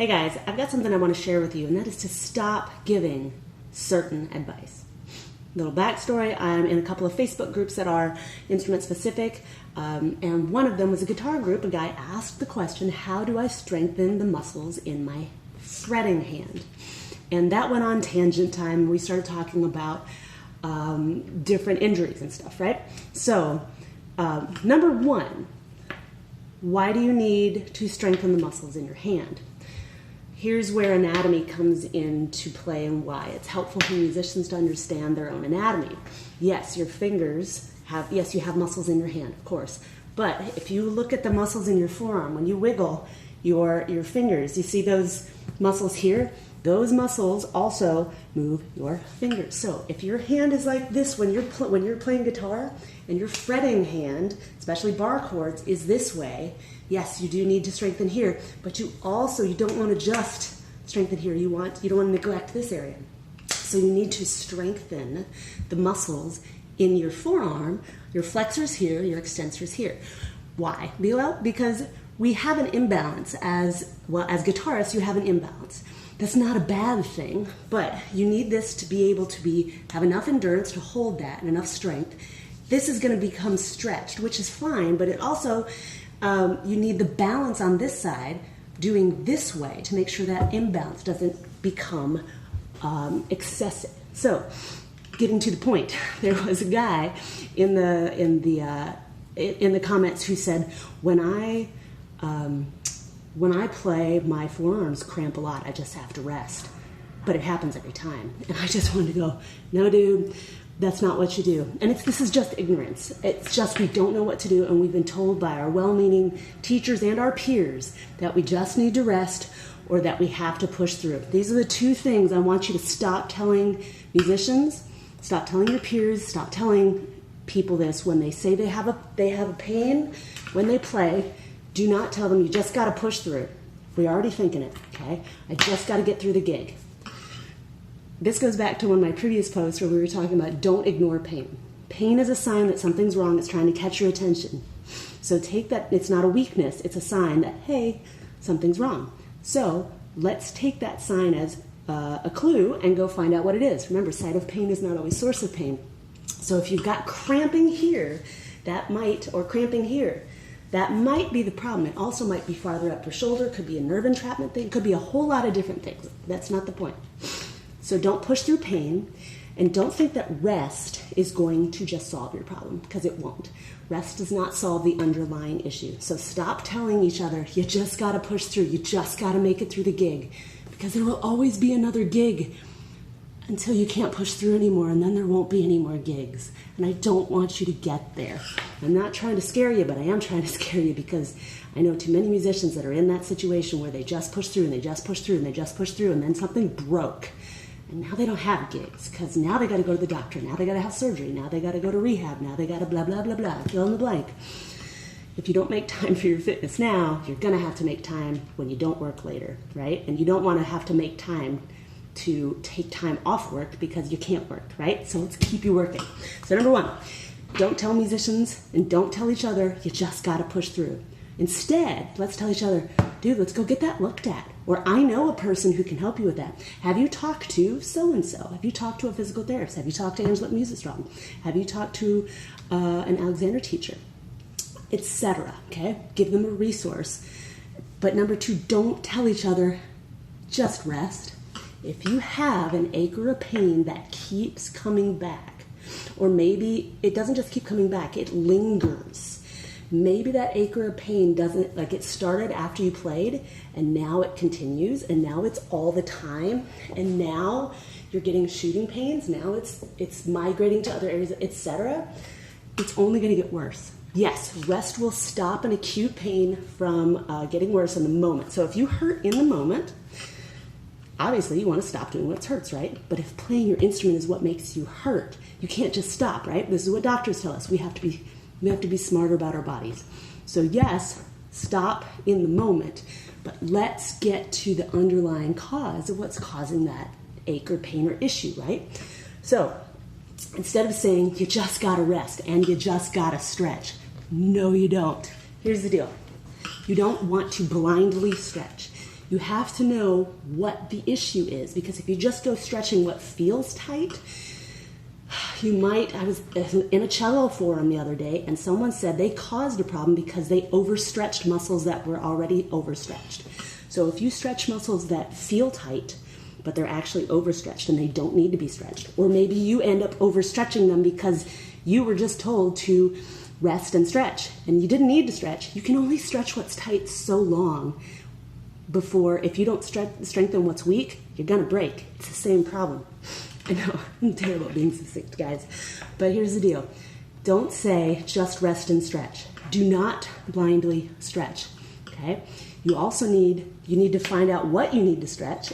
Hey guys, I've got something I want to share with you, and that is to stop giving certain advice. Little backstory, I'm in a couple of Facebook groups that are instrument specific, and one of them was a guitar group. A guy asked the question, how do I strengthen the muscles in my fretting hand? And that went on tangent time. We started talking about different injuries and stuff, right? So, number one, why do you need to strengthen the muscles in your hand? Here's where anatomy comes into play and why it's helpful for musicians to understand their own anatomy. Yes, your fingers have, you have muscles in your hand, of course. But if you look at the muscles in your forearm, when you wiggle your fingers, you see those muscles here? Those muscles also move your fingers. So if your hand is like this when you're playing guitar, and your fretting hand, especially bar chords, is this way, yes, you do need to strengthen here, but you don't want to just strengthen here. You don't want to neglect this area. So you need to strengthen the muscles in your forearm, your flexors here, your extensors here. Why? Well, because we have an imbalance as guitarists, you have an imbalance. That's not a bad thing, but you need this to be able to have enough endurance to hold that and enough strength. This is going to become stretched, which is fine, but it also, you need the balance on this side doing this way to make sure that imbalance doesn't become excessive. So, getting to the point, there was a guy in the comments who said, when I play, my forearms cramp a lot. I just have to rest. But it happens every time. And I just wanted to go, no, dude, that's not what you do. And this is just ignorance. It's just we don't know what to do, and we've been told by our well-meaning teachers and our peers that we just need to rest or that we have to push through. These are the two things I want you to stop telling musicians, stop telling your peers, stop telling people this when they say they have a pain when they play. Do not tell them you just got to push through. We're already thinking it, okay? I just got to get through the gig. This goes back to one of my previous posts where we were talking about don't ignore pain. Pain is a sign that something's wrong. It's trying to catch your attention. So take that. It's not a weakness. It's a sign that, hey, something's wrong. So let's take that sign as a clue and go find out what it is. Remember, site of pain is not always source of pain. So if you've got cramping here, or cramping here, that might be the problem. It also might be farther up your shoulder. It could be a nerve entrapment thing. It could be a whole lot of different things. That's not the point. So don't push through pain, and don't think that rest is going to just solve your problem, because it won't. Rest does not solve the underlying issue. So stop telling each other, you just got to push through. You just got to make it through the gig, because there will always be another gig until you can't push through anymore, and then there won't be any more gigs. And I don't want you to get there. I'm not trying to scare you, but I am trying to scare you, because I know too many musicians that are in that situation where they just push through and they just push through and they just push through, and then something broke. And now they don't have gigs, because now they got to go to the doctor, now they got to have surgery, now they got to go to rehab, now they got to blah, blah, blah, blah, fill in the blank. If you don't make time for your fitness now, you're going to have to make time when you don't work later, right? And you don't want to have to make time to take time off work because you can't work, right? So let's keep you working. So number one, don't tell musicians and don't tell each other, you just got to push through. Instead, let's tell each other, dude, let's go get that looked at. Or I know a person who can help you with that. Have you talked to so-and-so? Have you talked to a physical therapist? Have you talked to Angela at Musistrong? Have you talked to an Alexander teacher? Etc. Okay? Give them a resource. But number two, don't tell each other, just rest. If you have an ache or a pain that keeps coming back, or maybe it doesn't just keep coming back, it lingers. Maybe that ache or a pain doesn't, like it started after you played, and now it continues, and now it's all the time, and now you're getting shooting pains, now it's migrating to other areas, etc. It's only going to get worse. Yes, rest will stop an acute pain from getting worse in the moment. So if you hurt in the moment, obviously you want to stop doing what hurts, right? But if playing your instrument is what makes you hurt, you can't just stop, right? This is what doctors tell us. We have to be smarter about our bodies. So yes, stop in the moment, but let's get to the underlying cause of what's causing that ache or pain or issue, right? So instead of saying you just gotta rest and you just gotta stretch, no you don't. Here's the deal. You don't want to blindly stretch. You have to know what the issue is, because if you just go stretching what feels tight, I was in a cello forum the other day, and someone said they caused a problem because they overstretched muscles that were already overstretched. So if you stretch muscles that feel tight, but they're actually overstretched and they don't need to be stretched, or maybe you end up overstretching them because you were just told to rest and stretch, and you didn't need to stretch. You can only stretch what's tight so long before, if you don't strengthen what's weak, you're gonna break. It's the same problem. I know, I'm terrible at being succinct, guys. But here's the deal. Don't say just rest and stretch. Do not blindly stretch, okay? You need to find out what you need to stretch,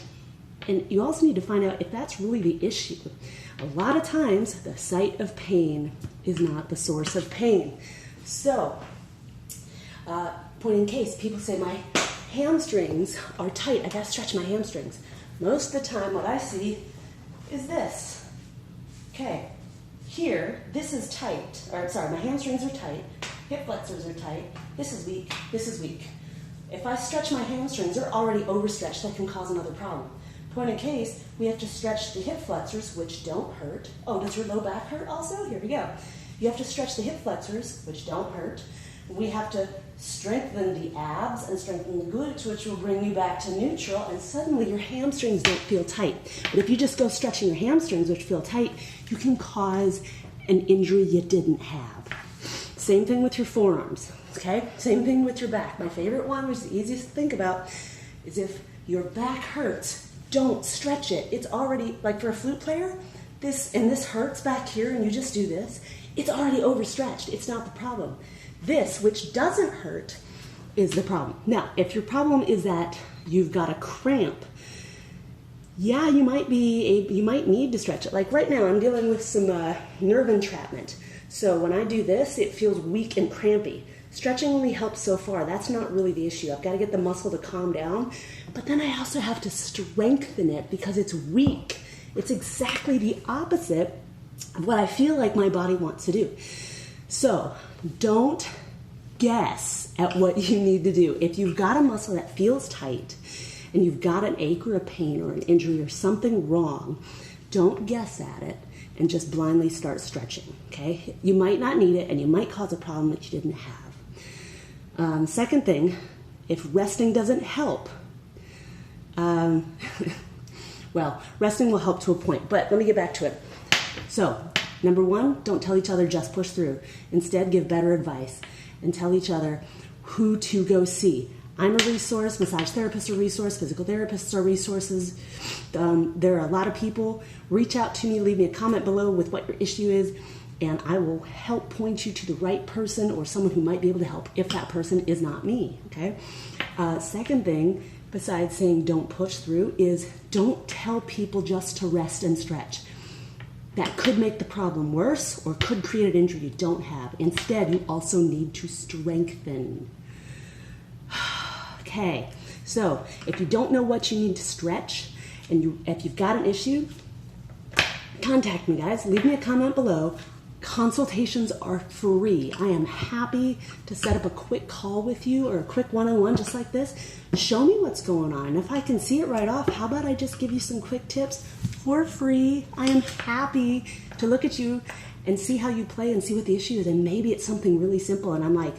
and you also need to find out if that's really the issue. A lot of times, the site of pain is not the source of pain. So, point in case, people say, my hamstrings are tight. I gotta stretch my hamstrings. Most of the time, what I see is this. Okay, here, this is tight. My hamstrings are tight. Hip flexors are tight. This is weak. This is weak. If I stretch my hamstrings, they're already overstretched. That can cause another problem. Point in case, we have to stretch the hip flexors, which don't hurt. Oh, does your low back hurt also? Here we go. You have to stretch the hip flexors, which don't hurt. We have to strengthen the abs and strengthen the glutes, which will bring you back to neutral, and suddenly your hamstrings don't feel tight. But if you just go stretching your hamstrings, which feel tight, you can cause an injury you didn't have. Same thing with your forearms, okay? Same thing with your back. My favorite one, which is the easiest to think about, is if your back hurts, don't stretch it. It's already, like for a flute player, this hurts back here and you just do this, it's already overstretched. It's not the problem. This, which doesn't hurt, is the problem. Now, if your problem is that you've got a cramp, yeah, you might need to stretch it. Like right now, I'm dealing with some nerve entrapment. So when I do this, it feels weak and crampy. Stretching only helps so far. That's not really the issue. I've got to get the muscle to calm down, but then I also have to strengthen it because it's weak. It's exactly the opposite of what I feel like my body wants to do. So don't guess at what you need to do. If you've got a muscle that feels tight and you've got an ache or a pain or an injury or something wrong, don't guess at it and just blindly start stretching, okay? You might not need it and you might cause a problem that you didn't have. Second thing, if resting doesn't help, well, resting will help to a point, but let me get back to it. So, number one, don't tell each other just push through. Instead, give better advice and tell each other who to go see. I'm a resource, massage therapists are a resource, physical therapists are resources. There are a lot of people. Reach out to me, leave me a comment below with what your issue is, and I will help point you to the right person or someone who might be able to help if that person is not me, okay? Second thing, besides saying don't push through, is don't tell people just to rest and stretch. That could make the problem worse or could create an injury you don't have. Instead, you also need to strengthen. Okay, so if you don't know what you need to stretch, and if you've got an issue, contact me, guys. Leave me a comment below. Consultations are free. I am happy to set up a quick call with you or a quick one-on-one just like this. Show me what's going on. And if I can see it right off, how about I just give you some quick tips for free? I am happy to look at you and see how you play and see what the issue is. And maybe it's something really simple. And I'm like,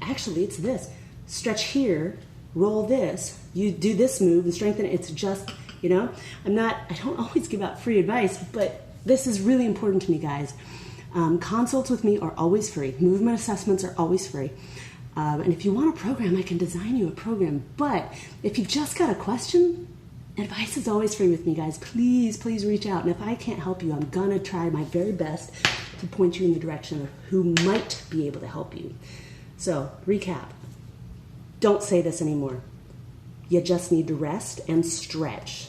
actually, it's this. Stretch here, roll this, you do this move and strengthen it. It's just, I don't always give out free advice, but this is really important to me, guys. Consults with me are always free. Movement assessments are always free. And if you want a program, I can design you a program. But if you just got a question, advice is always free with me, guys. Please, please reach out. And if I can't help you, I'm going to try my very best to point you in the direction of who might be able to help you. So, recap. Don't say this anymore. You just need to rest and stretch.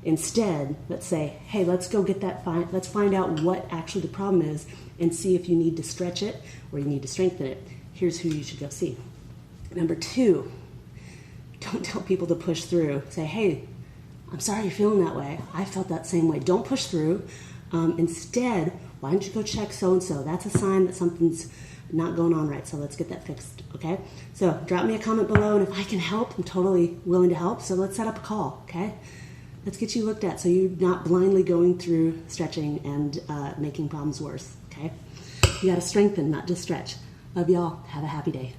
Instead, let's say, hey, let's go get that, let's find out what actually the problem is and see if you need to stretch it or you need to strengthen it. Here's who you should go see. Number two, don't tell people to push through. Say, hey, I'm sorry you're feeling that way. I felt that same way. Don't push through. Instead, why don't you go check so-and-so? That's a sign that something's not going on right. So let's get that fixed, okay? So drop me a comment below, and if I can help, I'm totally willing to help. So let's set up a call, okay? Let's get you looked at so you're not blindly going through stretching and making problems worse, okay? You got to strengthen, not just stretch. Love y'all. Have a happy day.